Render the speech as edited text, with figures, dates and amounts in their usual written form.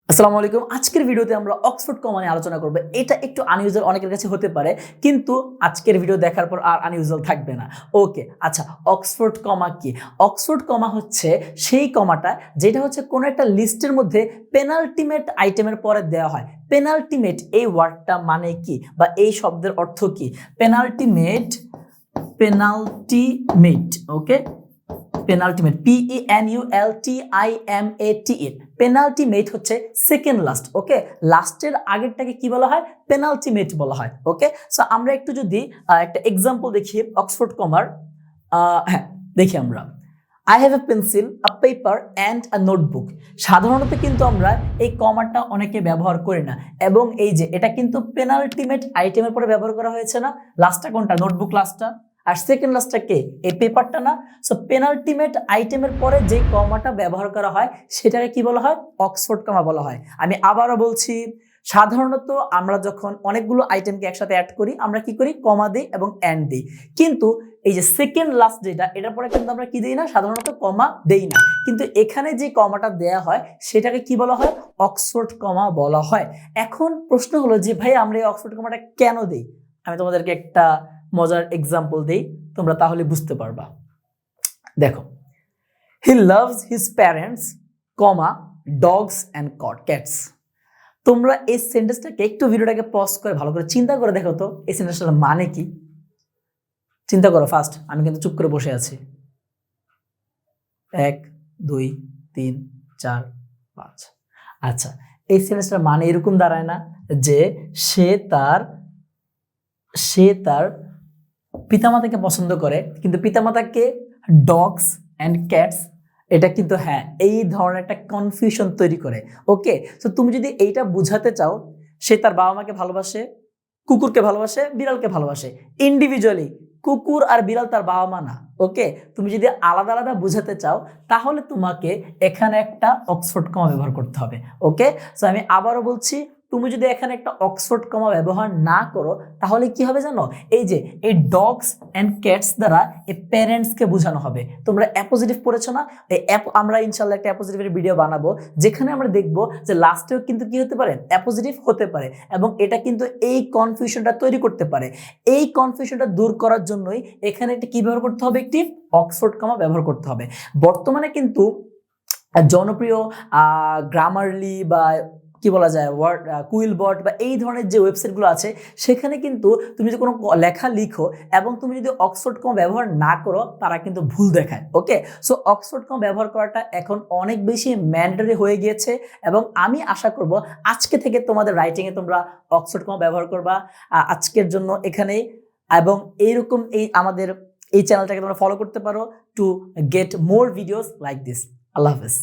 আসসালামু আলাইকুম। আজকের ভিডিওতে আমরা অক্সফোর্ড কমা নিয়ে আলোচনা করব। এটা একটু আনইউজুয়াল অনেকের কাছে হতে পারে, কিন্তু আজকের ভিডিও দেখার পর আর আনইউজুয়াল থাকবে না। ওকে, আচ্ছা, অক্সফোর্ড কমা কি? অক্সফোর্ড কমা হচ্ছে সেই কমাটা যেটা হচ্ছে কোনো একটা লিস্টের মধ্যে পেনাল্টিমেট আইটেমের পরে দেওয়া হয়। পেনাল্টিমেট এই ওয়ার্ডটা মানে কি বা এই শব্দের অর্থ কি? পেনাল্টিমেট, পেনাল্টিমেট, ওকে, পেনাল্টিমেট, PENULTIMATE, পেনাল্টিমেট হচ্ছে সেকেন্ড লাস্ট। ওকে, লাস্টের আগেরটাকে কি বলা হয়? পেনাল্টিমেট বলা হয়। ওকে, সো আমরা একটু যদি একটা এক্সাম্পল দেখি অক্সফোর্ড কমার। হ্যাঁ, দেখি আমরা I have a pencil, a paper and a notebook. সাধারণত কিন্তু আমরা এই কমাটা অনেকে ব্যবহার করি না, এবং এই যে এটা কিন্তু পেনাল্টিমেট আইটেমের পরে ব্যবহার করা হয়েছে না। লাস্টটা কোনটা? নোটবুক লাস্টটা। আর সেকেন্ড লাস্টটা কে? এই পেপারটা না। সো পেনাল্টিমেট আইটেমের পরে যে কমাটা ব্যবহার করা হয় সেটাকে কি বলা হয়? অক্সফোর্ড কমা বলা হয়। আমি আবারও বলছি, সাধারণত আমরা যখন অনেকগুলো আইটেমকে একসাথে অ্যাড করি আমরা কি করি? কমা দিই এবং অ্যান্ড দিই। কিন্তু এই যে সেকেন্ড লাস্ট যেটা, এটার পরে কিন্তু আমরা কি দিই না, সাধারণত কমা দেই না। কিন্তু এখানে যে কমাটা দেয়া হয় সেটাকে কি বলা হয়? অক্সফোর্ড কমা বলা হয়। এখন প্রশ্ন হলো যে ভাই আমরা এই অক্সফোর্ড কমাটা কেন দেই? আমি তোমাদেরকে একটা মজার এক্সাম্পল দেই, তোমরা তাহলে বুঝতে পারবা। দেখো, he loves his parents, comma, dogs and cats. তোমরা এই সেন্টেন্সটাকে একটু ভিডিওটাকে পজ করে ভালো করে চিন্তা করে দেখো তো এই সেন্টেন্সটার মানে কি। চিন্তা করো ফার্স্ট, আমি কিন্তু চুপ করে বসে আছি। 1 2 3 4 5। আচ্ছা, এই সেন্টেন্সটার মানে এরকম দাঁড়ায় না যে সে তার পিতামাতাকে পছন্দ করে, কিন্তু পিতামাতাকে ডগস অ্যান্ড ক্যাটস, এটা কিন্তু হ্যাঁ এই ধরনের একটা কনফিউশন তৈরি করে। ওকে, তো তুমি যদি এইটা বুঝাতে চাও, সে তার বাবা মাকে ভালোবাসে, কুকুরকে ভালোবাসে, বিড়ালকে ভালোবাসে ইন্ডিভিজুয়ালি। কুকুর আর বিড়াল তার বাবা মা না। ওকে, তুমি যদি আলাদা আলাদা বুঝাতে চাও তাহলে তোমাকে এখানে একটা অক্সফোর্ড কমা ব্যবহার করতে হবে। ওকে, সো আমি আবারও বলছি, তুমি যদি এখানে একটা অক্সফোর্ড কমা ব্যবহার না করো তাহলে কি হবে জানো? এই যে এই ডগস অ্যান্ড ক্যাটস দ্বারা এই প্যারেন্টসকে বোঝানো হবে। তোমরা অ্যাপোজিটিভ পড়েছো না? আমরা ইনশাল্লাহ একটা অ্যাপোজিটিভের ভিডিও বানাবো যেখানে আমরা দেখবো যে লাস্টেও কিন্তু কি হতে পারে? অ্যাপোজিটিভ হতে পারে, এবং এটা কিন্তু এই কনফিউশনটা তৈরি করতে পারে। এই কনফিউশনটা দূর করার জন্যই এখানে একটা কি ব্যবহার করতে হবে? একটি অক্সফোর্ড কমা ব্যবহার করতে হবে। বর্তমানে কিন্তু জনপ্রিয় গ্রামারলি বা কি বলা যায় ওয়ার্ড কুইলবট বা এই ধরনের যে ওয়েবসাইটগুলো আছে, সেখানে কিন্তু তুমি যদি কোনো লেখা লিখো এবং তুমি যদি অক্সফোর্ড কমা ব্যবহার না করো তারা কিন্তু ভুল দেখায়। ওকে, সো অক্সফোর্ড কমা ব্যবহার করাটা এখন অনেক বেশি ম্যান্ডেটরি হয়ে গিয়েছে, এবং আমি আশা করব আজকে থেকে তোমাদের রাইটিংয়ে তোমরা অক্সফোর্ড কমা ব্যবহার করবা। আজকের জন্য এখানেই, এবং এইরকম আমাদের এই চ্যানেলটাকে তোমরা ফলো করতে পারো to get more videos like this. আল্লাহ হাফেজ।